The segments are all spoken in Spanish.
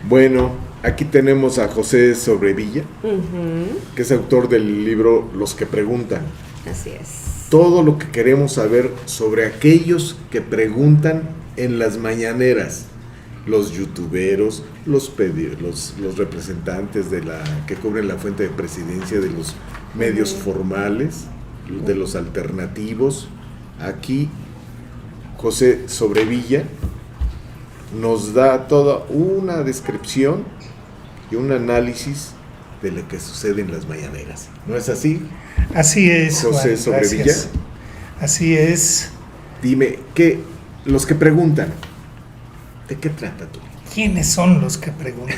Bueno, aquí tenemos a José Sobrevilla, que es autor del libro Los que preguntan. Así es. Todo lo que queremos saber sobre aquellos que preguntan en las mañaneras. Los youtuberos, los representantes que cubren la fuente de presidencia, de los medios formales, de los alternativos. Aquí José Sobrevilla nos da toda una descripción y un análisis de lo que sucede en las mañaneras. ¿No es así? Así es, José Juan, Sobrevilla. gracias. Así es. Dime, los que preguntan, ¿de qué trata tú? ¿Quiénes son los que preguntan?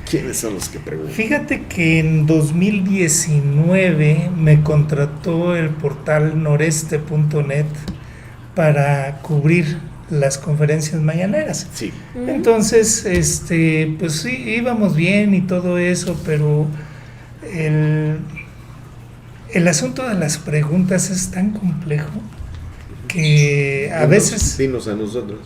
¿Quiénes son los que preguntan? Fíjate que en 2019 me contrató el portal noreste.net para cubrir las conferencias mañaneras. Sí. Entonces, pues sí, íbamos bien y todo eso, pero el asunto de las preguntas es tan complejo que a veces... Dinos a nosotros.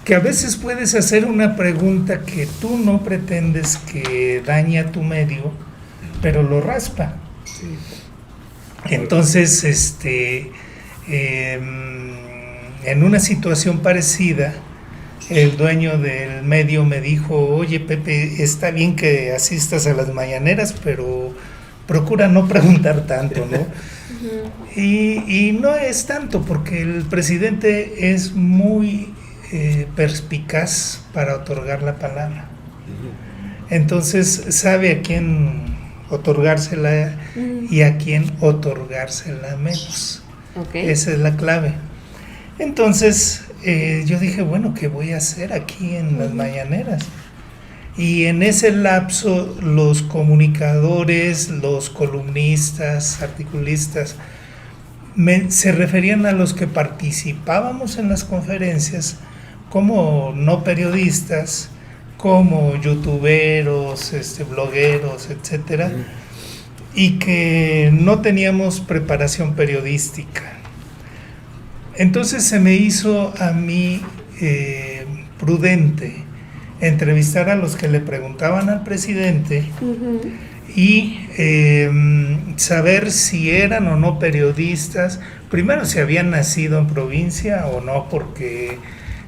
Que a veces puedes hacer una pregunta que tú no pretendes que dañe a tu medio, pero lo raspa. Sí. Entonces, en una situación parecida, el dueño del medio me dijo: oye, Pepe, está bien que asistas a las mañaneras, pero procura no preguntar tanto, ¿no? Y no es tanto, porque el presidente es muy perspicaz para otorgar la palabra. Entonces sabe a quién otorgársela y a quién otorgársela menos. Okay. Esa es la clave. Entonces yo dije, bueno, ¿qué voy a hacer aquí en las mañaneras? Y en ese lapso los comunicadores, los columnistas, articulistas, se referían a los que participábamos en las conferencias como no periodistas, como youtuberos, blogueros, etcétera, y que no teníamos preparación periodística. Entonces se me hizo a mí prudente entrevistar a los que le preguntaban al presidente y saber si eran o no periodistas, primero si habían nacido en provincia o no, porque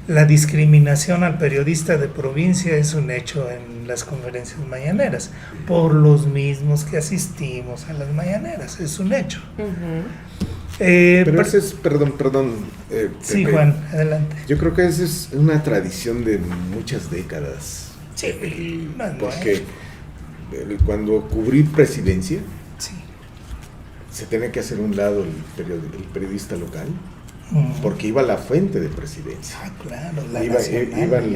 la discriminación al periodista de provincia es un hecho en las conferencias mañaneras, por los mismos que asistimos a las mañaneras, es un hecho. Pero ese es, perdón, sí, Pepe. Juan, adelante. Yo creo que esa es una tradición de muchas décadas. Sí, porque cuando cubrí presidencia, sí, se tenía que hacer a un lado el periodista local, porque iba a la fuente de presidencia. Ah, claro, la Iban nacional,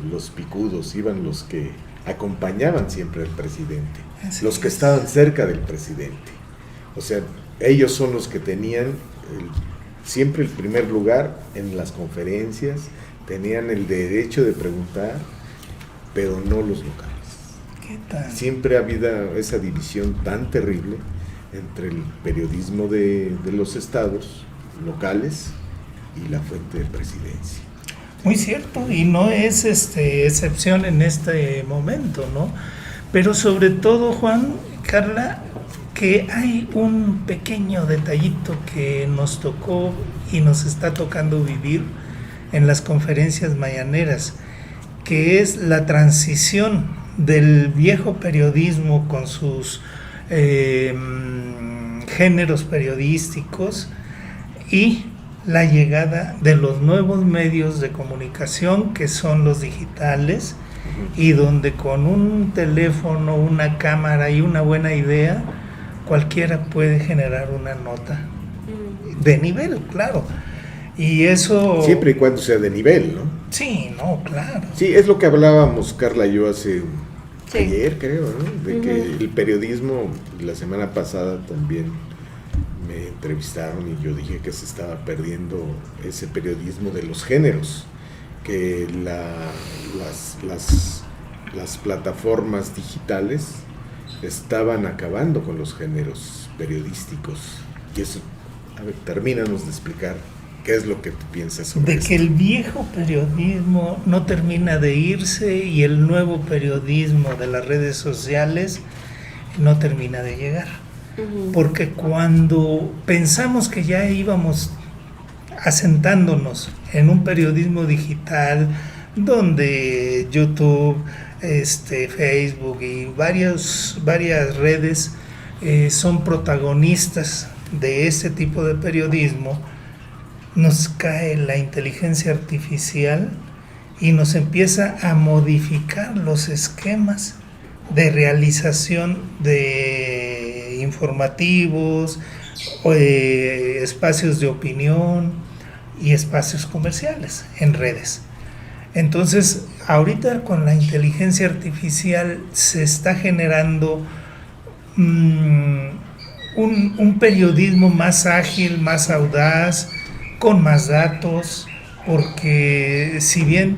los picudos, iban los que acompañaban siempre al presidente, Así los que es. estaban cerca del presidente. O sea, ellos son los que tenían siempre el primer lugar en las conferencias, tenían el derecho de preguntar, pero no los locales. ¿Qué tal? Siempre ha habido esa división tan terrible entre el periodismo de los estados locales y la fuente de presidencia. Muy cierto, y no es excepción en este momento, ¿no? Pero sobre todo, Juan, Carla, que hay un pequeño detallito que nos tocó y nos está tocando vivir en las conferencias mañaneras, que es la transición del viejo periodismo con sus géneros periodísticos y la llegada de los nuevos medios de comunicación, que son los digitales, y donde con un teléfono, una cámara y una buena idea, cualquiera puede generar una nota de nivel, claro. Y eso... Siempre y cuando sea de nivel, ¿no? Sí, no, claro. Sí, es lo que hablábamos, Carla y yo, Sí. ayer, creo, ¿no? De que el periodismo, la semana pasada también me entrevistaron y yo dije que se estaba perdiendo ese periodismo de los géneros, que las plataformas digitales estaban acabando con los géneros periodísticos. Y eso, a ver, termínanos de explicar ¿Qué es lo que tú piensas sobre De esto? que el viejo periodismo no termina de irse y el nuevo periodismo de las redes sociales no termina de llegar. Porque cuando pensamos que ya íbamos asentándonos en un periodismo digital donde YouTube, Facebook y varias redes son protagonistas de este tipo de periodismo, nos cae la inteligencia artificial y nos empieza a modificar los esquemas de realización de informativos, espacios de opinión y espacios comerciales en redes. Entonces, ahorita con la inteligencia artificial se está generando un periodismo más ágil, más audaz, con más datos, porque si bien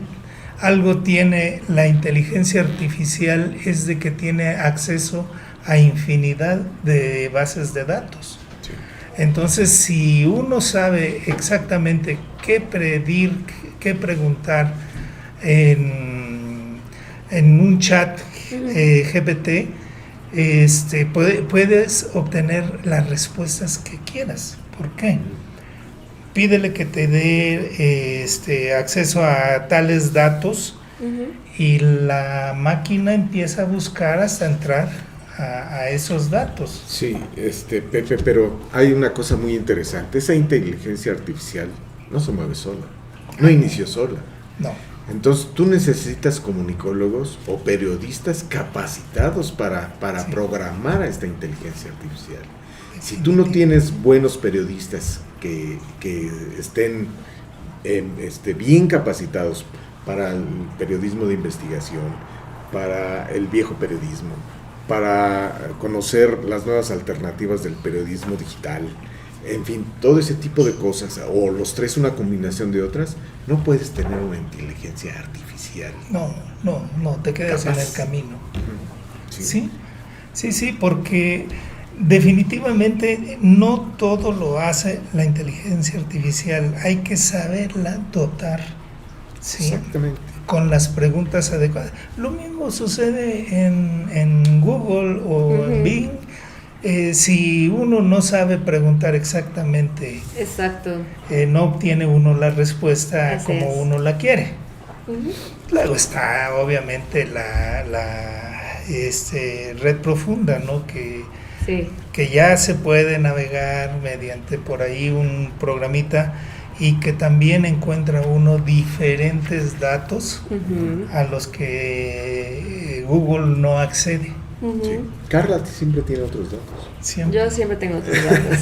algo tiene la inteligencia artificial es de que tiene acceso a infinidad de bases de datos. Sí. Entonces, si uno sabe exactamente qué pedir, qué preguntar en un chat GPT, puedes obtener las respuestas que quieras. ¿Por qué? Pídele que te dé acceso a tales datos y la máquina empieza a buscar hasta entrar a esos datos. Sí, Pepe, pero hay una cosa muy interesante. Esa inteligencia artificial no se mueve sola, no inició sola. No. Entonces tú necesitas comunicólogos o periodistas capacitados para Sí. programar a esta inteligencia artificial. Si tú no tienes buenos periodistas que estén bien capacitados para el periodismo de investigación, para el viejo periodismo, para conocer las nuevas alternativas del periodismo digital, en fin, todo ese tipo de cosas, o los tres una combinación de otras, no puedes tener una inteligencia artificial. No, te quedas Capaz. en el camino. Sí. Sí, porque definitivamente no todo lo hace la inteligencia artificial, hay que saberla dotar, ¿sí? Exactamente. Con las preguntas adecuadas. Lo mismo sucede en Google o en Bing. Si uno no sabe preguntar exactamente, Exacto. no obtiene uno la respuesta Así como es. uno la quiere. Luego está obviamente la red profunda, ¿no? Sí. Que ya se puede navegar mediante por ahí un programita y que también encuentra uno diferentes datos a los que Google no accede. Sí. Carla siempre tiene otros datos. Siempre. Yo siempre tengo otros datos.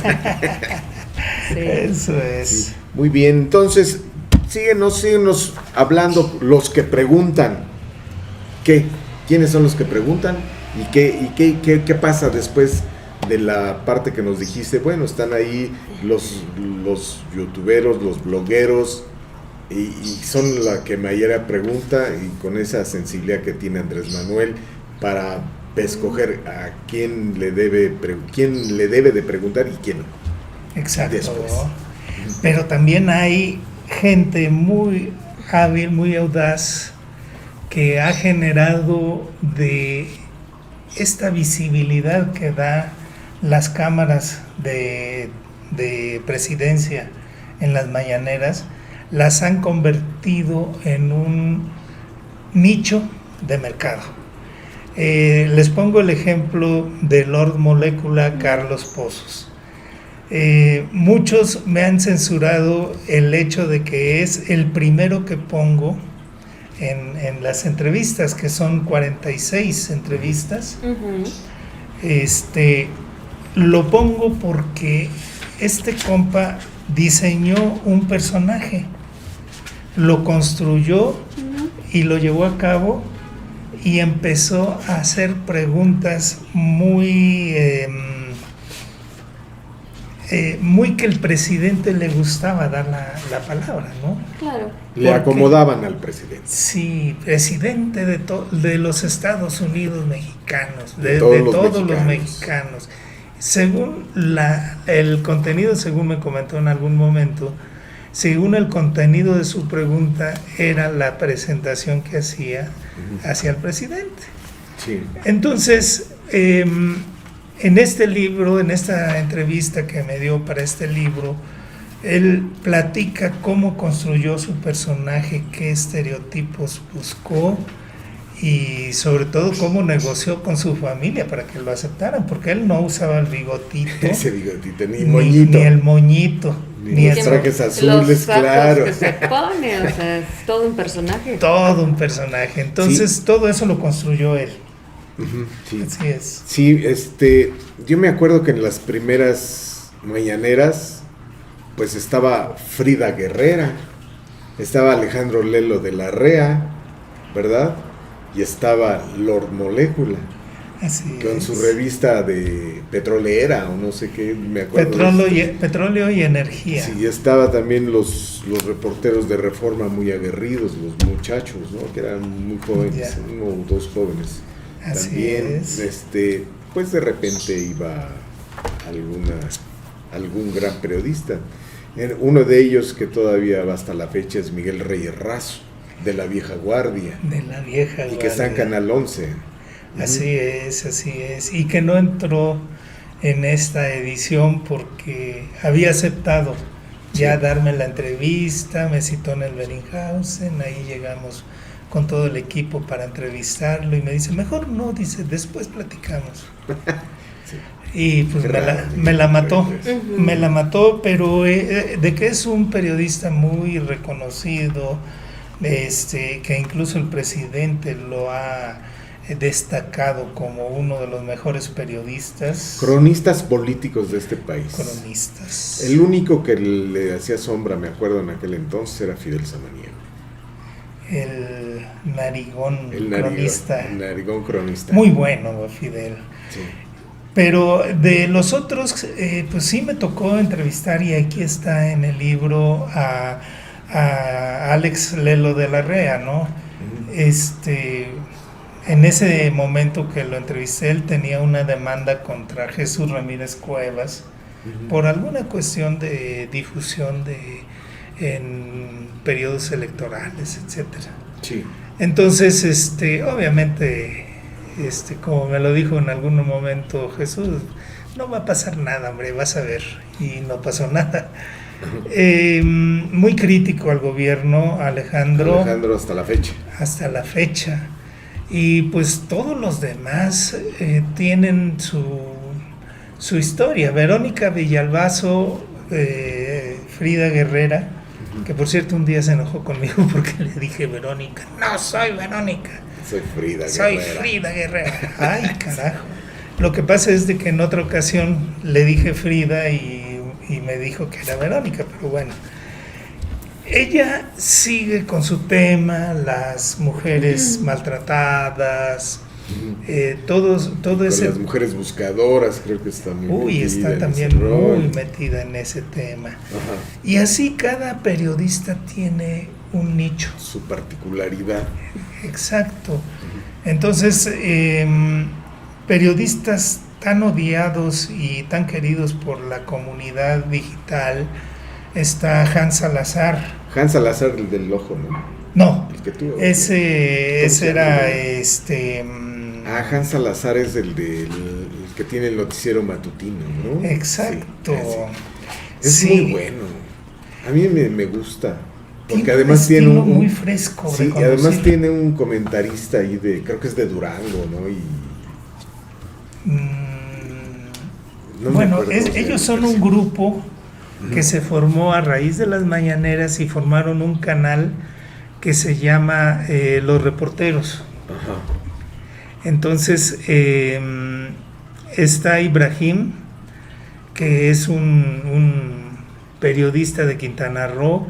Sí. Eso es. Sí. Muy bien, entonces síguenos hablando los que preguntan. ¿Qué? ¿Quiénes son los que preguntan? ¿Y qué pasa después de la parte que nos dijiste? Bueno, están ahí los youtuberos, los blogueros, y son la que mayor pregunta, y con esa sensibilidad que tiene Andrés Manuel para escoger a quién le debe de preguntar y quién no. Exacto. Después. Pero también hay gente muy hábil, muy audaz, que ha generado de esta visibilidad que da las cámaras de presidencia en las mañaneras, las han convertido en un nicho de mercado. Les pongo el ejemplo de Lord Molecula Carlos Pozos. Muchos me han censurado el hecho de que es el primero que pongo en las entrevistas, que son 46 entrevistas. Lo pongo porque este compa diseñó un personaje, lo construyó y lo llevó a cabo, y empezó a hacer preguntas muy que el presidente le gustaba dar la palabra, ¿no? Claro. Le acomodaban al presidente. Sí, presidente de los Estados Unidos mexicanos, de todos todos los los mexicanos. Según el contenido, según me comentó en algún momento, según el contenido de su pregunta, era la presentación que hacía hacia el presidente. Sí. Entonces, en este libro, en esta entrevista que me dio para este libro, él platica cómo construyó su personaje, qué estereotipos buscó y sobre todo cómo negoció con su familia para que lo aceptaran, porque él no usaba el bigotito, Ese bigotito, ni moñito. ni el moñito, Ni los trajes azules, los zapatos claro. que se pone, o sea, es todo un personaje. todo un personaje. Entonces, todo eso lo construyó él. Ujú, sí. Así es. Sí, yo me acuerdo que en las primeras mañaneras, pues estaba Frida Guerrera, estaba Alejandro Lelo de la Rea, ¿verdad? Y estaba Lord Molécula, Así con es. su revista de petrolera, o no sé qué, me acuerdo. Petróleo y energía. Sí, estaba también los reporteros de Reforma muy aguerridos, los muchachos, ¿no? Que eran muy jóvenes, Ya. uno o dos jóvenes. Así También, es. pues de repente iba algún gran periodista. Uno de ellos que todavía va hasta la fecha es Miguel Reyes Razo, de la vieja guardia, De la vieja y que está en guardia. Canal 11. Así es, así es. Y que no entró en esta edición porque había aceptado ya Sí. darme la entrevista, me citó en el Bellinghausen, ahí llegamos con todo el equipo para entrevistarlo y me dice, mejor no, dice, después platicamos. Sí. Y pues Qué raro, me la mató, Ujú. me la mató, pero de que es un periodista muy reconocido, que incluso el presidente lo ha destacado como uno de los mejores periodistas, Cronistas políticos de este país. cronistas. El único que le hacía sombra, me acuerdo en aquel entonces, era Fidel Samaniego. El narigón El cronista. narigón, el narigón cronista. Muy bueno, Fidel. Sí. Pero de los otros, pues sí me tocó entrevistar, y aquí está en el libro, a Alex Lelo de la Rea, ¿no? Ujú. En ese momento que lo entrevisté, él tenía una demanda contra Jesús Ramírez Cuevas Ujú. por alguna cuestión de difusión en periodos electorales, etcétera. Sí. Entonces, obviamente, como me lo dijo en algún momento Jesús, no va a pasar nada, hombre, vas a ver. Y no pasó nada. Muy crítico al gobierno, Alejandro, Hasta la fecha. hasta la fecha. Y pues todos los demás tienen su historia. Verónica Villalbazo, Frida Guerrera, que por cierto un día se enojó conmigo porque le dije Verónica. No soy Verónica, Soy Frida soy Guerrera. Frida Guerrera. Ay, carajo. Lo que pasa es de que en otra ocasión le dije Frida y me dijo que era Verónica, pero bueno. Ella sigue con su tema, las mujeres maltratadas, todo Con ese... las mujeres buscadoras, creo que está muy Uy, metida está en también ese rol. muy metida en ese tema. Ajá. Y así cada periodista tiene un nicho. Su particularidad. Exacto. Entonces, periodistas tan odiados y tan queridos por la comunidad digital, está Hans Salazar. Hans Salazar, el del ojo, ¿no? No, El que tú. ese era Hans Salazar es el que tiene el noticiero matutino, ¿no? Exacto. Sí. Es Sí. muy bueno. A mí me gusta. Porque Tiene además un tiene estilo un muy fresco, sí, y reconocible. además tiene un comentarista ahí creo que es de Durango, ¿no? Y no me Bueno, acuerdo cómo se ellos llama. son un grupo que se formó a raíz de las mañaneras y formaron un canal que se llama Los Reporteros. Ajá. Entonces, está Ibrahim, que es un periodista de Quintana Roo,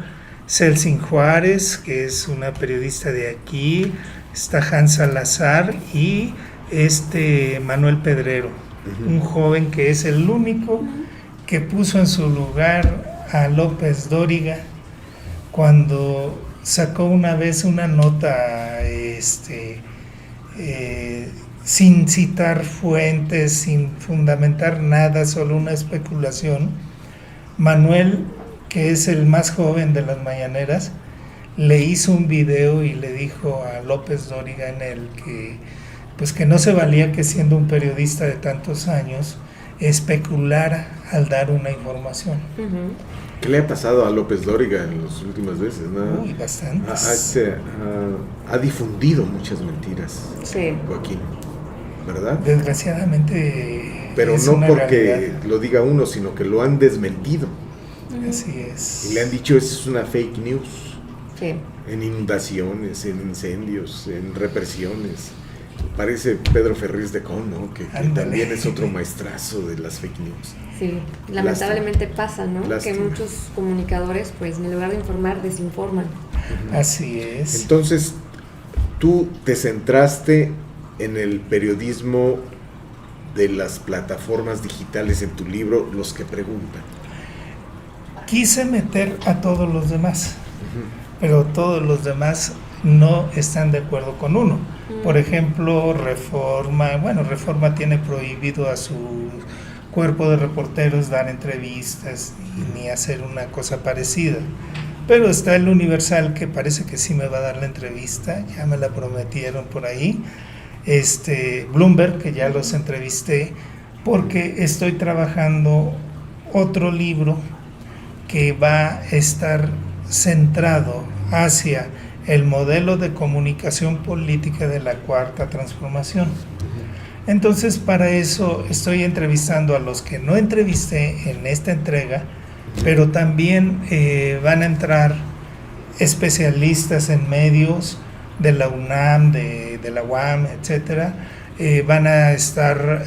Celsin Juárez, que es una periodista de aquí, está Hans Salazar y Manuel Pedrero, un joven que es el único que puso en su lugar a López Dóriga cuando sacó una vez una nota sin citar fuentes, sin fundamentar nada, solo una especulación. Manuel que es el más joven de las mañaneras, le hizo un video y le dijo a López Dóriga en el que, pues que no se valía que siendo un periodista de tantos años especulara al dar una información. Ujú. ¿Qué le ha pasado a López Dóriga en las últimas veces? ¿No? Uy, bastantes. Ha difundido muchas mentiras, Sí. Joaquín, ¿verdad? Desgraciadamente. Pero es no una porque realidad. lo diga uno, sino que lo han desmentido. Así es. Y le han dicho, eso es una fake news. Sí. En inundaciones, en incendios, en represiones. Parece Pedro Ferriz de Con, ¿no? Que Ándale. también es otro maestrazo de las fake news. Sí, lamentablemente pasa, ¿no? Lástima. Que muchos comunicadores, pues, en lugar de informar, desinforman. Así es. Entonces, tú te centraste en el periodismo de las plataformas digitales en tu libro, Los que Preguntan. Quise meter a todos los demás, pero todos los demás no están de acuerdo con uno. Por ejemplo, Reforma tiene prohibido a su cuerpo de reporteros dar entrevistas ni hacer una cosa parecida. Pero está el Universal, que parece que sí me va a dar la entrevista, ya me la prometieron por ahí. Bloomberg, que ya los entrevisté, porque estoy trabajando otro libro que va a estar centrado hacia el modelo de comunicación política de la Cuarta Transformación. Entonces, para eso estoy entrevistando a los que no entrevisté en esta entrega, pero también van a entrar especialistas en medios de la UNAM, de la UAM, etcétera. Van a estar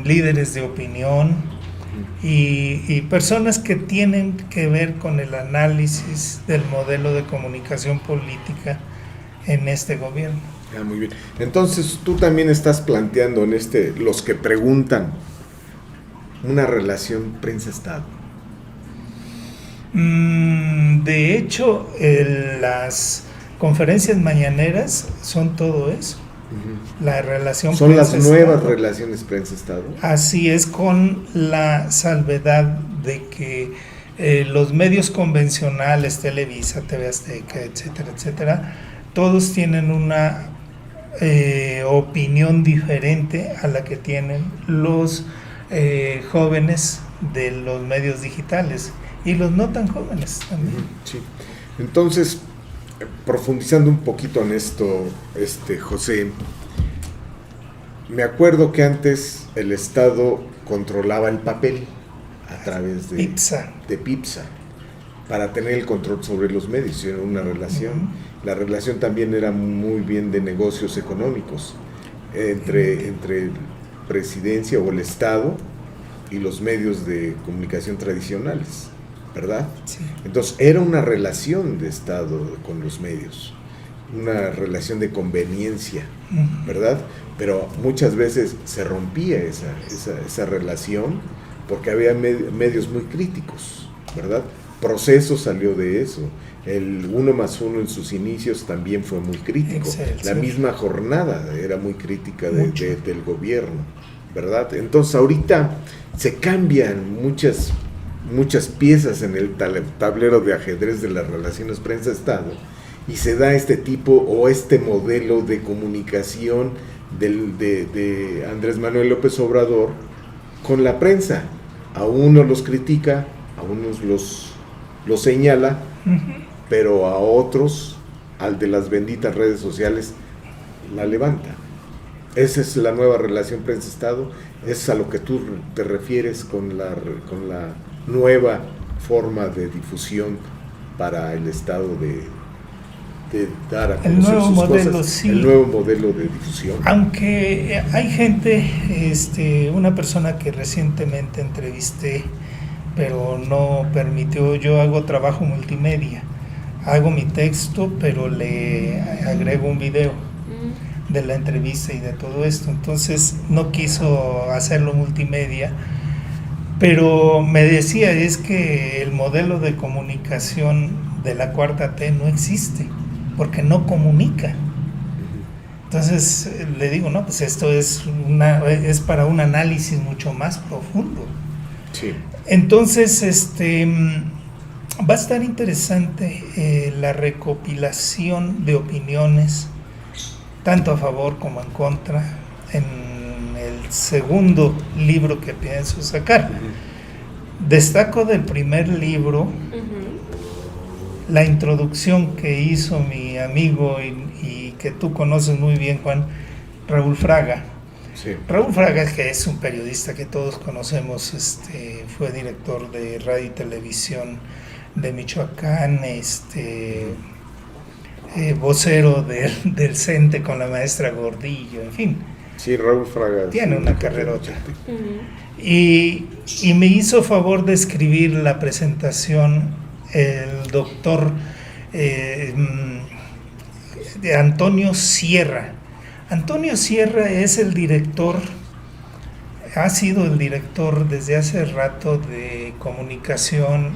líderes de opinión y personas que tienen que ver con el análisis del modelo de comunicación política en este gobierno. Ah, muy bien. Entonces, tú también estás planteando en Los que Preguntan, una relación prensa-estado. De hecho, las conferencias mañaneras son todo eso. La relación Son las prensa-estado. nuevas relaciones prensa-estado. Así es, con la salvedad de que los medios convencionales, Televisa, TV Azteca, etcétera, etcétera, todos tienen una opinión diferente a la que tienen los jóvenes de los medios digitales y los no tan jóvenes también. Sí. Entonces, profundizando un poquito en esto, José, me acuerdo que antes el Estado controlaba el papel a través de PIPSA para tener el control sobre los medios, era una relación. La relación también era muy bien de negocios económicos entre presidencia o el Estado y los medios de comunicación tradicionales, ¿verdad? Sí. Entonces era una relación de Estado con los medios, una relación de conveniencia, ¿verdad? Pero muchas veces se rompía esa relación porque había medios muy críticos, ¿verdad? Proceso salió de eso. El 1+1 en sus inicios también fue muy crítico. La misma jornada era muy crítica del gobierno, ¿verdad? Entonces ahorita se cambian muchas piezas en el tablero de ajedrez de las relaciones prensa-estado y se da este tipo o este modelo de comunicación de Andrés Manuel López Obrador con la prensa. A unos los critica, a unos los señala, pero a otros, al de las benditas redes sociales, la levanta. Esa es la nueva relación prensa-estado, es a lo que tú te refieres con la nueva forma de difusión para el Estado de dar a conocer sus cosas, sí. El nuevo modelo de difusión. Aunque hay gente, una persona que recientemente entrevisté, pero no permitió, yo hago trabajo multimedia, hago mi texto, pero le agrego un video de la entrevista y de todo esto, entonces no quiso hacerlo multimedia, pero me decía, es que el modelo de comunicación de la Cuarta T no existe, porque no comunica. Entonces le digo, no, pues esto es para un análisis mucho más profundo. Sí. Entonces, Va a estar interesante la recopilación de opiniones, tanto a favor como en contra, en el segundo libro que pienso sacar. Destaco del primer libro la introducción que hizo mi amigo y que tú conoces muy bien, Juan, Raúl Fraga. Sí. Raúl Fraga, que es un periodista que todos conocemos, fue director de radio y televisión de Michoacán, vocero del CENTE con la maestra Gordillo, en fin. Sí, Raúl Fraga. Tiene una carrerota. Y me hizo favor de escribir la presentación el doctor de Antonio Sierra. Antonio Sierra es el director, ha sido el director desde hace rato de comunicación,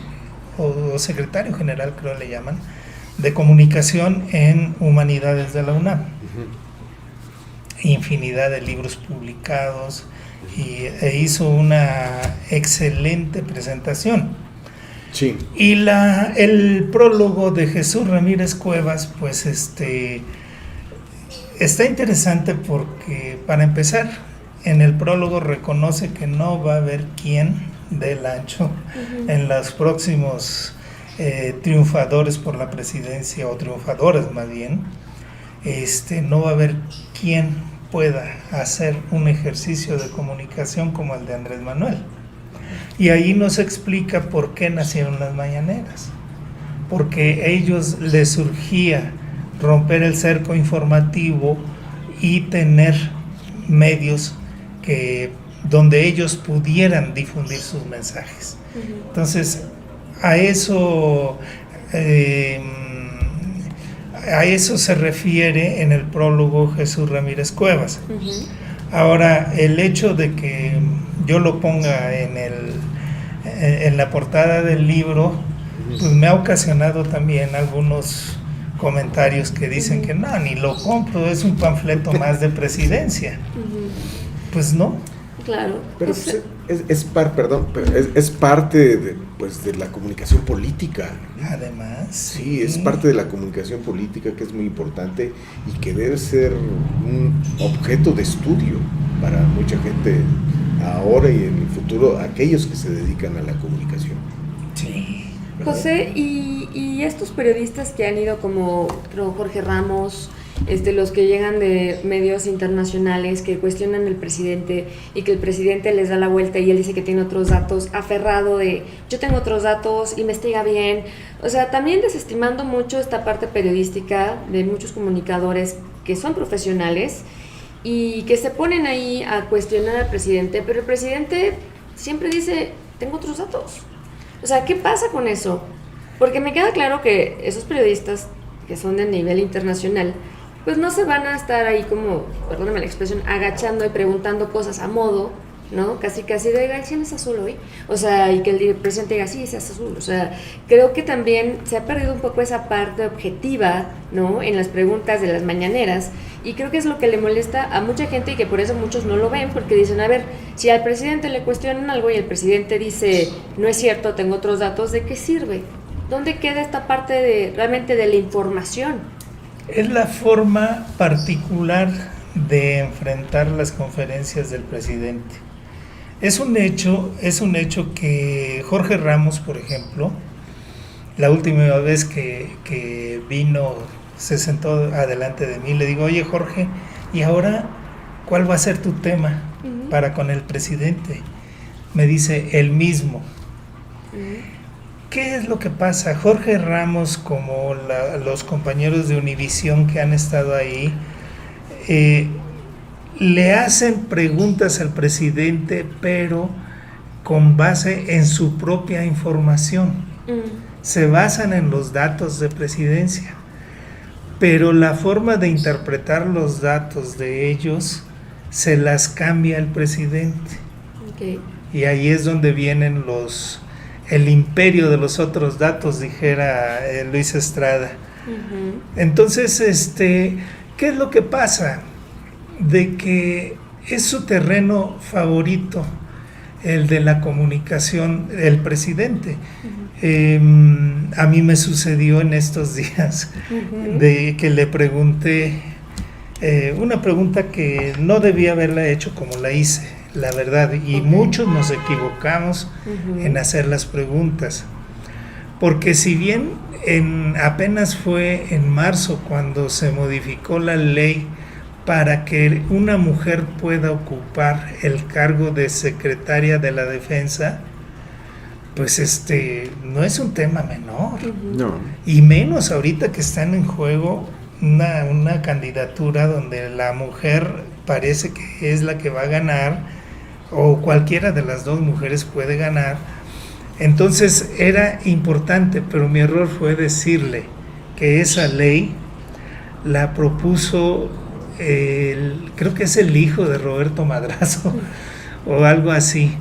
o secretario general creo le llaman, de comunicación en Humanidades de la UNAM. Infinidad de libros publicados e hizo una excelente presentación. Sí. Y el prólogo de Jesús Ramírez Cuevas, pues está interesante porque, para empezar, en el prólogo reconoce que no va a haber quien dé el ancho en los próximos triunfadores por la presidencia, o triunfadoras más bien. No va a haber quien pueda hacer un ejercicio de comunicación como el de Andrés Manuel. Y ahí nos explica por qué nacieron las mañaneras. Porque a ellos les surgía romper el cerco informativo y tener medios donde ellos pudieran difundir sus mensajes. Entonces, a eso se refiere en el prólogo Jesús Ramírez Cuevas. Ahora, el hecho de que yo lo ponga en la portada del libro, pues me ha ocasionado también algunos comentarios que dicen que no, ni lo compro, es un panfleto más de presidencia. Pues no. Claro. Pero es parte de la comunicación política. Además. Sí, es parte de la comunicación política, que es muy importante y que debe ser un objeto de estudio para mucha gente ahora y en el futuro, aquellos que se dedican a la comunicación. Sí. ¿Verdad? José, y estos periodistas que han ido como Jorge Ramos, los que llegan de medios internacionales que cuestionan al presidente y que el presidente les da la vuelta y él dice que tiene otros datos, aferrado de yo tengo otros datos, investiga bien, o sea, también desestimando mucho esta parte periodística de muchos comunicadores que son profesionales y que se ponen ahí a cuestionar al presidente, pero el presidente siempre dice tengo otros datos. O sea, ¿qué pasa con eso? Porque me queda claro que esos periodistas que son de nivel internacional, pues no se van a estar ahí como, perdóname la expresión, agachando y preguntando cosas a modo, ¿no? Casi de, ¿quién es azul hoy? O sea, y que el presidente diga, sí, es azul. O sea, creo que también se ha perdido un poco esa parte objetiva, ¿no? En las preguntas de las mañaneras, y creo que es lo que le molesta a mucha gente y que por eso muchos no lo ven, porque dicen, a ver, si al presidente le cuestionan algo y el presidente dice, no es cierto, tengo otros datos, ¿de qué sirve? ¿Dónde queda esta parte realmente de la información? Es la forma particular de enfrentar las conferencias del presidente. Es un hecho que Jorge Ramos, por ejemplo, la última vez que vino, se sentó adelante de mí, le digo, oye Jorge, ¿y ahora cuál va a ser tu tema para con el presidente? Me dice, el mismo. ¿Qué es lo que pasa? Jorge Ramos, como los compañeros de Univisión que han estado ahí, le hacen preguntas al presidente, pero con base en su propia información. Se basan en los datos de presidencia, pero la forma de interpretar los datos de ellos se las cambia el presidente. Okay. Y ahí es donde vienen el imperio de los otros datos, dijera Luis Estrada. Entonces, ¿qué es lo que pasa? De que es su terreno favorito el de la comunicación del presidente. A mí me sucedió en estos días de que le pregunté una pregunta que no debía haberla hecho como la hice, la verdad, y muchos nos equivocamos en hacer las preguntas, porque si bien apenas fue en marzo cuando se modificó la ley para que una mujer pueda ocupar el cargo de secretaria de la Defensa, pues no es un tema menor. No. Y menos ahorita que están en juego una candidatura donde la mujer parece que es la que va a ganar, o cualquiera de las dos mujeres puede ganar. Entonces era importante, pero mi error fue decirle que esa ley la propuso creo que es el hijo de Roberto Madrazo o algo así,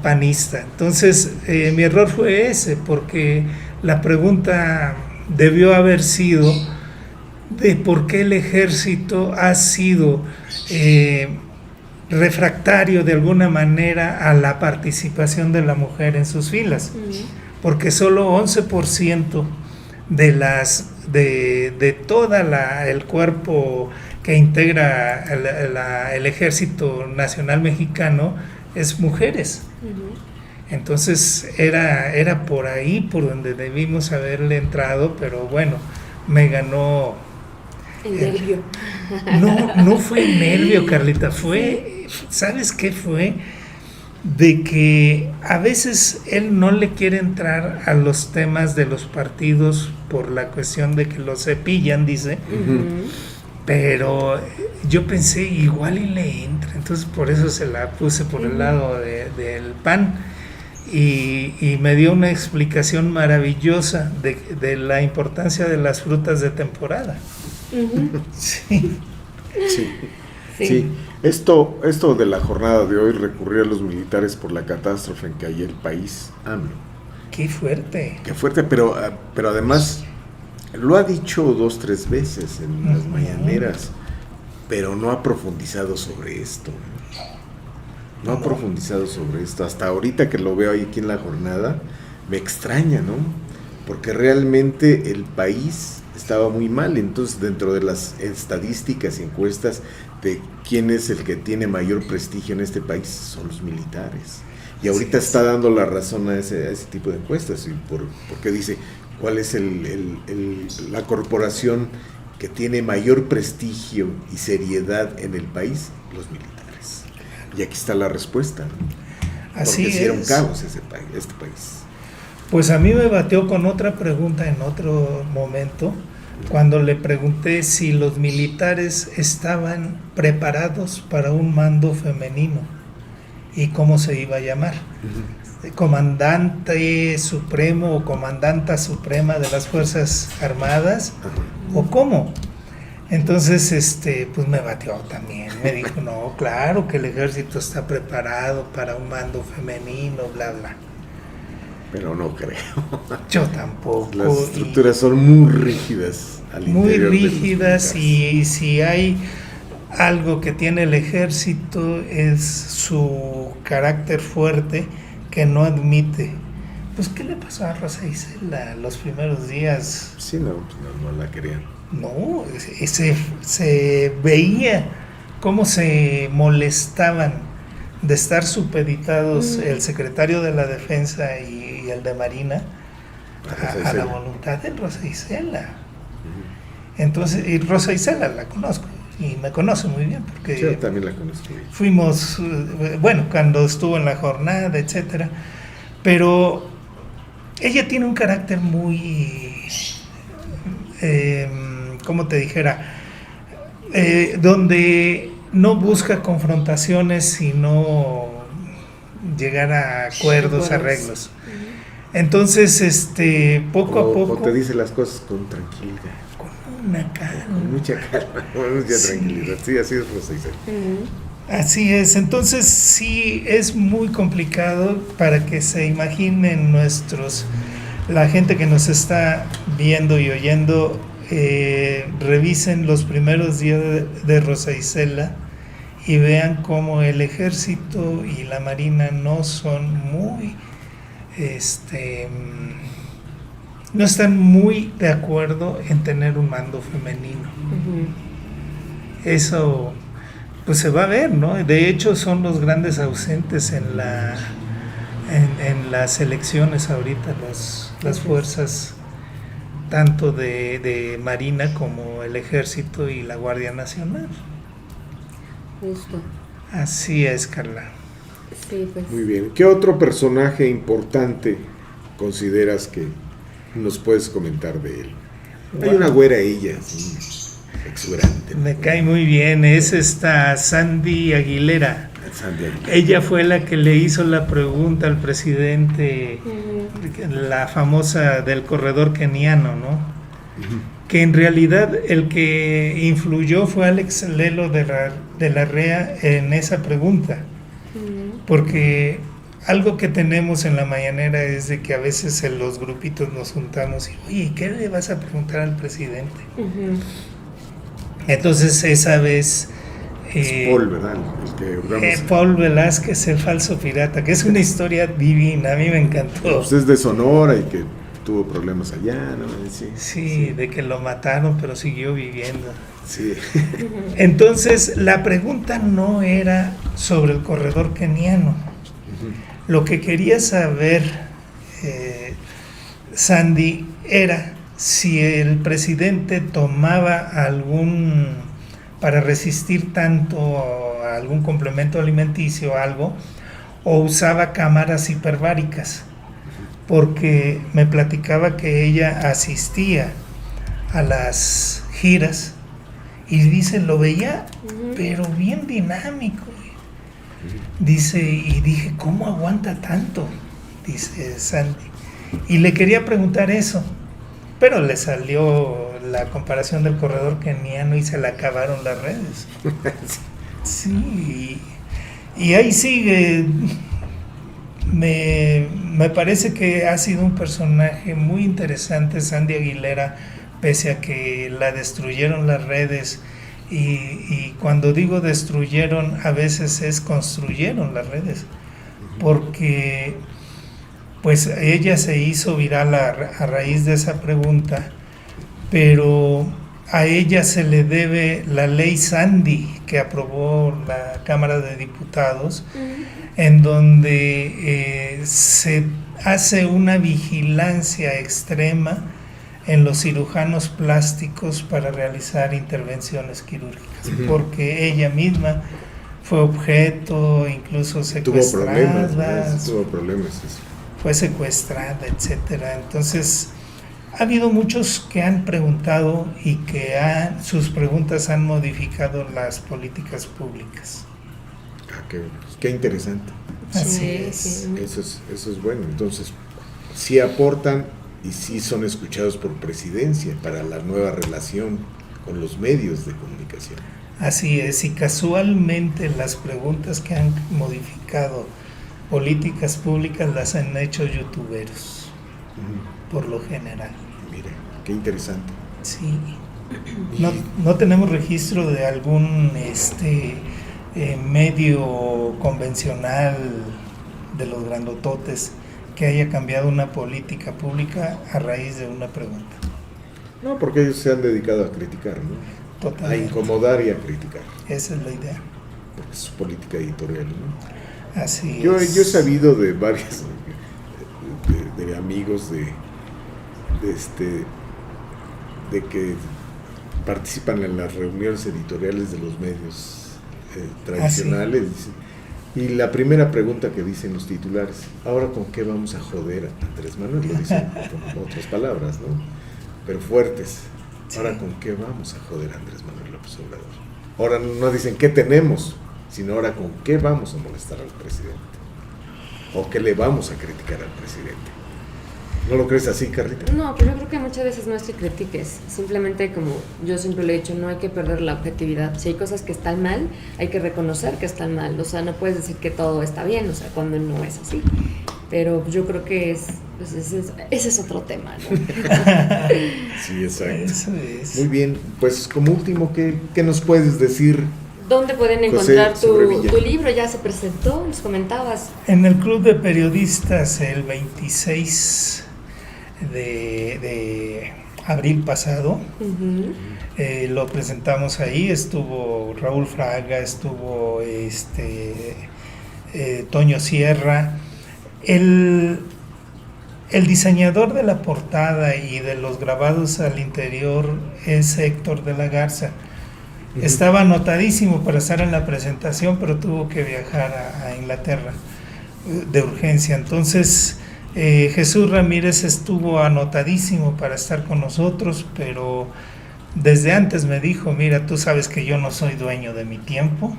panista. Entonces mi error fue ese, porque la pregunta debió haber sido de por qué el ejército ha sido refractario de alguna manera a la participación de la mujer en sus filas, porque solo 11% de toda el cuerpo que integra el Ejército Nacional Mexicano es mujeres. Entonces era por ahí por donde debimos haberle entrado, pero bueno, me ganó el nervio. No fue el nervio, Carlita, fue, ¿sabes qué fue? De que a veces él no le quiere entrar a los temas de los partidos por la cuestión de que los cepillan, dice. Pero yo pensé igual y le entra, entonces por eso se la puse por el lado del PAN, y me dio una explicación maravillosa de la importancia de las frutas de temporada. Sí. Esto de la jornada de hoy, recurrir a los militares por la catástrofe en que hay el país, Qué fuerte, pero además lo ha dicho 2-3 veces en las mañaneras, pero no ha profundizado sobre esto. No ha profundizado sobre esto. Hasta ahorita que lo veo ahí aquí en la jornada, me extraña, ¿no? Porque realmente el país estaba muy mal. Entonces, dentro de las estadísticas y encuestas de quién es el que tiene mayor prestigio en este país, son los militares. Y ahorita está dando la razón a ese tipo de encuestas. Porque dice, ¿cuál es la corporación que tiene mayor prestigio y seriedad en el país? Los militares. Y aquí está la respuesta, ¿no? Así porque hicieron es. caos este país. Pues a mí me bateó con otra pregunta en otro momento, cuando le pregunté si los militares estaban preparados para un mando femenino y cómo se iba a llamar. Comandante supremo o comandanta suprema de las Fuerzas Armadas, o cómo. Entonces, pues me batió también, me dijo, no, claro que el ejército está preparado para un mando femenino, bla, bla. Pero no creo. Yo tampoco. Las estructuras son muy rígidas al muy interior rígidas, de los militares. y si hay algo que tiene el ejército es su carácter fuerte, que no admite. Pues, ¿qué le pasó a Rosa Isela los primeros días? Sí, no la querían. No, se veía cómo se molestaban de estar supeditados el secretario de la Defensa y el de Marina a la voluntad de Rosa Isela. Entonces, y Rosa Isela la conozco y me conoce muy bien porque yo también la conozco. Fuimos, bueno, cuando estuvo en la jornada, etcétera, pero ella tiene un carácter muy, ¿cómo te dijera? Donde no busca confrontaciones, sino llegar a acuerdos, arreglos. Entonces, poco a poco. O te dice las cosas con tranquilidad. Con una calma. Con mucha calma, con mucha tranquilidad. Sí, así es Rosa Isela. Así es, entonces sí es muy complicado para que se imaginen la gente que nos está viendo y oyendo, revisen los primeros días de Rosa Isela y vean cómo el ejército y la marina no son muy, no están muy de acuerdo en tener un mando femenino. Eso pues se va a ver, ¿no? De hecho son los grandes ausentes en las elecciones ahorita, las fuerzas tanto de Marina como el Ejército y la Guardia Nacional. Justo. Así es, Carla. Sí, pues. Muy bien. ¿Qué otro personaje importante consideras que nos puedes comentar de él? Hay una güera ella, sí, exuberante. Me cae muy bien, es esta Sandy Aguilera. Sandy Aguilera. Ella fue la que le hizo la pregunta al presidente, la famosa del corredor keniano, ¿no? Que en realidad el que influyó fue Alex Lelo de la REA en esa pregunta, porque algo que tenemos en la mañanera es de que a veces en los grupitos nos juntamos y, oye, ¿qué le vas a preguntar al presidente? Entonces esa vez... es Paul, ¿verdad? Paul Velázquez, el falso pirata, que es una historia divina, a mí me encantó. Pues es de Sonora y que tuvo problemas allá, ¿no? Sí, de que lo mataron, pero siguió viviendo. Sí. Entonces, la pregunta no era sobre el corredor keniano. Lo que quería saber Sandy era si el presidente tomaba para resistir tanto a algún complemento alimenticio o algo, o usaba cámaras hiperbáricas, porque me platicaba que ella asistía a las giras y dice, lo veía, pero bien dinámico. Dice, y dije, ¿cómo aguanta tanto? Dice Sandy. Y le quería preguntar eso, pero le salió la comparación del corredor keniano y se le acabaron las redes. Sí, y ahí sigue. Me parece que ha sido un personaje muy interesante Sandy Aguilera, pese a que la destruyeron las redes. Y cuando digo destruyeron, a veces construyeron las redes, porque pues ella se hizo viral a raíz de esa pregunta, pero a ella se le debe la ley Sandy que aprobó la Cámara de Diputados, en donde se hace una vigilancia extrema en los cirujanos plásticos para realizar intervenciones quirúrgicas, porque ella misma fue objeto, incluso secuestrada, tuvo problemas, sí. Fue secuestrada, etcétera. Entonces, ha habido muchos que han preguntado y que sus preguntas han modificado las políticas públicas. Qué interesante. Así es. Eso es bueno. Entonces, sí aportan y sí son escuchados por presidencia para la nueva relación con los medios de comunicación. Así es, y casualmente las preguntas que han modificado políticas públicas las han hecho youtuberos, por lo general. Mira, qué interesante. Sí. No tenemos registro de algún medio convencional de los grandototes que haya cambiado una política pública a raíz de una pregunta. No, porque ellos se han dedicado a criticar, ¿no? Totalmente. A incomodar y a criticar. Esa es la idea. Porque es su política editorial, ¿no? Así Yo es. he sabido de varios de amigos de que participan en las reuniones editoriales de los medios tradicionales. Y la primera pregunta que dicen los titulares, ¿ahora con qué vamos a joder a Andrés Manuel? Lo dicen con otras palabras, ¿no? Pero fuertes. ¿Ahora con qué vamos a joder a Andrés Manuel López Obrador? Ahora no dicen qué tenemos, sino ahora con qué vamos a molestar al presidente. O qué le vamos a criticar al presidente. ¿No lo crees así, Carlita? No, pero yo creo que muchas veces no es que critiques, simplemente como yo siempre le he dicho, no hay que perder la objetividad. Si hay cosas que están mal, hay que reconocer que están mal, o sea, no puedes decir que todo está bien, o sea, cuando no es así. Pero yo creo que ese es otro tema, ¿no? Sí, exacto. Eso es. Muy bien, pues como último, ¿qué nos puedes decir ¿Dónde pueden José encontrar Sobrevilla. tu libro? Ya se presentó, nos comentabas. En el Club de Periodistas el 26 de abril pasado. Ujú. Lo presentamos ahí, estuvo Raúl Fraga, estuvo Toño Sierra. El diseñador de la portada y de los grabados al interior es Héctor de la Garza. Estaba anotadísimo para estar en la presentación, pero tuvo que viajar a Inglaterra de urgencia. Entonces Jesús Ramírez estuvo anotadísimo para estar con nosotros, pero desde antes me dijo, mira, tú sabes que yo no soy dueño de mi tiempo,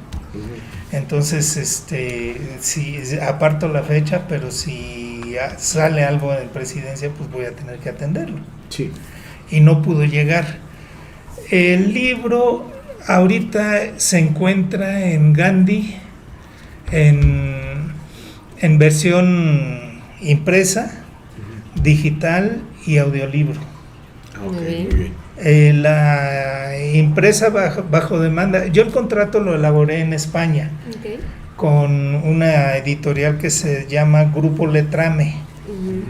entonces si aparto la fecha, pero si sale algo en presidencia, pues voy a tener que atenderlo. Sí. Y no pudo llegar. El libro ahorita se encuentra en Gandhi, en versión impresa, digital y audiolibro. Ah, ok, Muy bien. muy bien. La impresa bajo demanda, yo el contrato lo elaboré en España Ok. con una editorial que se llama Grupo Letrame. Ujú.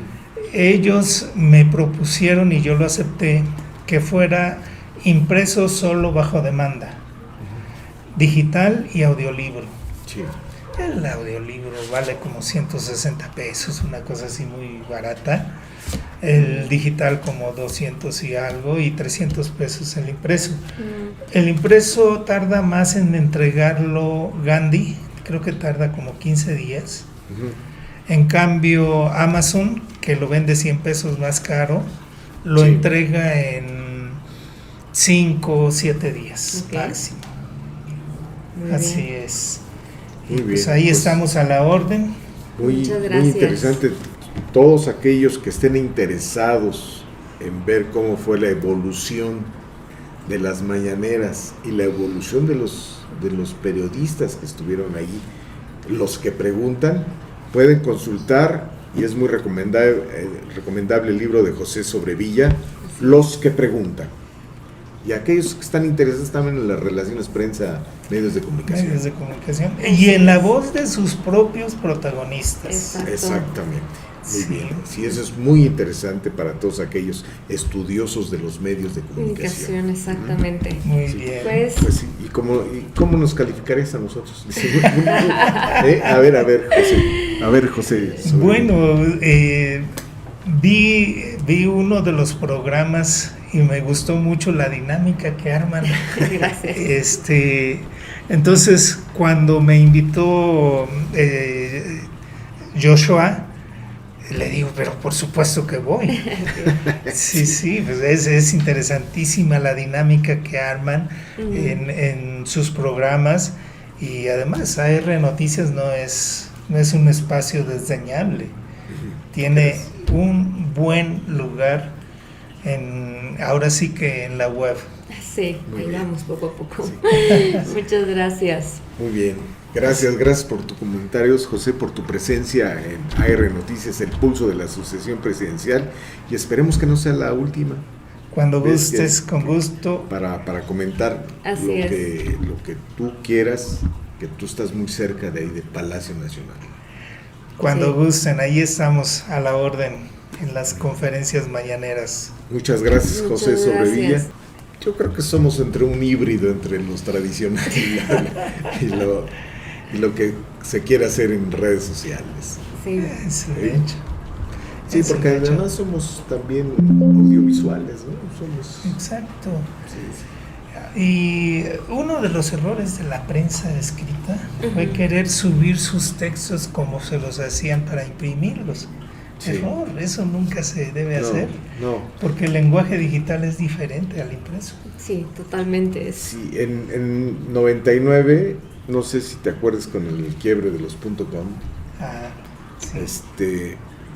Ellos me propusieron y yo lo acepté que fuera impreso solo bajo demanda, digital y audiolibro. Sí. El audiolibro vale como 160 pesos, una cosa así muy barata. El digital como 200 y algo, y 300 pesos el impreso. El impreso tarda más en entregarlo Gandhi, creo que tarda como 15 días. Ujú. En cambio Amazon, que lo vende 100 pesos más caro, lo Sí. entrega en 5 o 7 días Ok. máximo. Muy Así bien. es. Muy Y pues bien, ahí pues, estamos a la orden. Muy, Muchas muy gracias. interesante. Todos aquellos que estén interesados en ver cómo fue la evolución de las mañaneras y la evolución de los periodistas que estuvieron ahí, los que preguntan, pueden consultar, y es muy recomendable el libro de José Sobrevilla, Los que preguntan. Y aquellos que están interesados también en las relaciones prensa-medios de comunicación. Medios de comunicación. Y en la voz de sus propios protagonistas. Exacto. Exactamente. Muy Sí. bien. Sí, eso es muy interesante para todos aquellos estudiosos de los medios de comunicación. Comunicación, exactamente. Muy Sí. bien. Pues, Pues sí, ¿y cómo nos calificarías a nosotros? Dice, A ver, José. A ver, José. Bueno, vi uno de los programas y me gustó mucho la dinámica que arman. gracias. Entonces, cuando me invitó Joshua, le digo, pero por supuesto que voy. Sí, pues es interesantísima la dinámica que arman en sus programas, y además AR Noticias no es un espacio desdeñable. Tiene un buen lugar ahora sí que en la web. Sí, Muy ahí bien. vamos poco a poco. Sí. Muchas gracias. Muy bien. Gracias por tus comentarios, José, por tu presencia en AR Noticias, el pulso de la sucesión presidencial, y esperemos que no sea la última. Cuando ¿Ves gustes, que- con gusto. Para comentar Así lo que tú quieras, que tú estás muy cerca de ahí, de Palacio Nacional. Cuando Sí. gusten, ahí estamos a la orden en las conferencias mañaneras. Muchas gracias, Muchas José Sobrevilla. gracias. Yo creo que somos entre un híbrido entre los tradicionales y lo que se quiere hacer en redes sociales. Sí. Es un Sí. hecho. Sí, Es porque un hecho. además somos también audiovisuales, ¿no? Somos... Exacto. sí. Y uno de los errores de la prensa escrita fue Ujú. querer subir sus textos como se los hacían para imprimirlos. Sí. Error, eso nunca se debe hacer, No. porque el lenguaje digital es diferente al impreso. Sí, totalmente. Sí, en 99, no sé si te acuerdas con el quiebre de los .com, Ah, sí.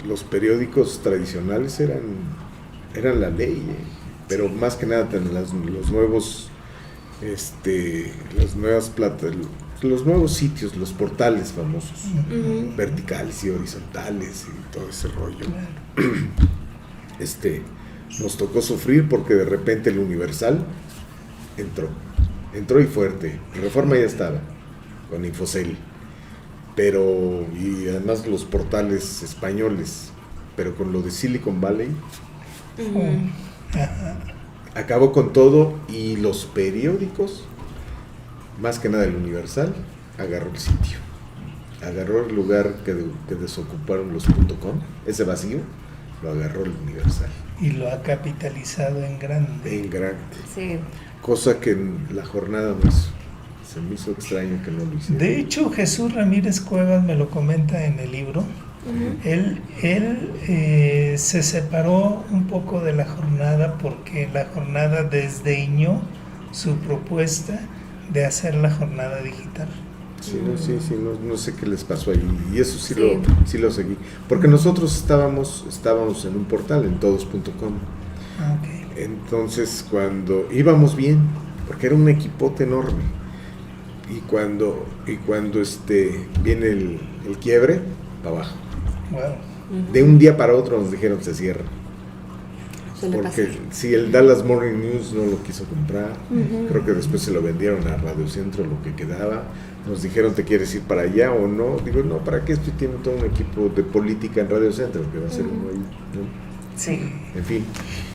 los periódicos tradicionales eran la ley, pero más que nada los nuevos, las nuevas los nuevos sitios, los portales famosos, Ujú. verticales y horizontales y todo ese rollo. Claro. Nos tocó sufrir porque de repente el Universal entró entró y fuerte. Reforma ya estaba, con Infocel. Pero, y además los portales españoles, pero con lo de Silicon Valley, acabó con todo y los periódicos, más que nada el Universal, agarró el sitio. Agarró el lugar que desocuparon los .com, ese vacío, lo agarró el Universal. Y lo ha capitalizado en grande. En grande. Sí. Cosa que en la jornada no hizo. Se me hizo extraño que no lo hiciera. De hecho, Jesús Ramírez Cuevas me lo comenta en el libro. Él se separó un poco de la jornada porque la jornada desdeñó su propuesta de hacer la jornada digital. Sí, no sé qué les pasó ahí. Y eso sí. Sí. Lo seguí. Porque nosotros estábamos en un portal, en todos.com. Okay. Entonces, cuando íbamos bien, porque era un equipote enorme, y cuando viene el quiebre, para abajo. Wow. De un día para otro nos dijeron se cierra. Suele Porque pasar. si el Dallas Morning News no lo quiso comprar, creo que después se lo vendieron a Radio Centro lo que quedaba. Nos dijeron, ¿te quieres ir para allá o no? Digo, no, ¿para qué? Estoy tiene todo un equipo de política en Radio Centro, que va a ser uno ahí, ¿no? Sí. En fin.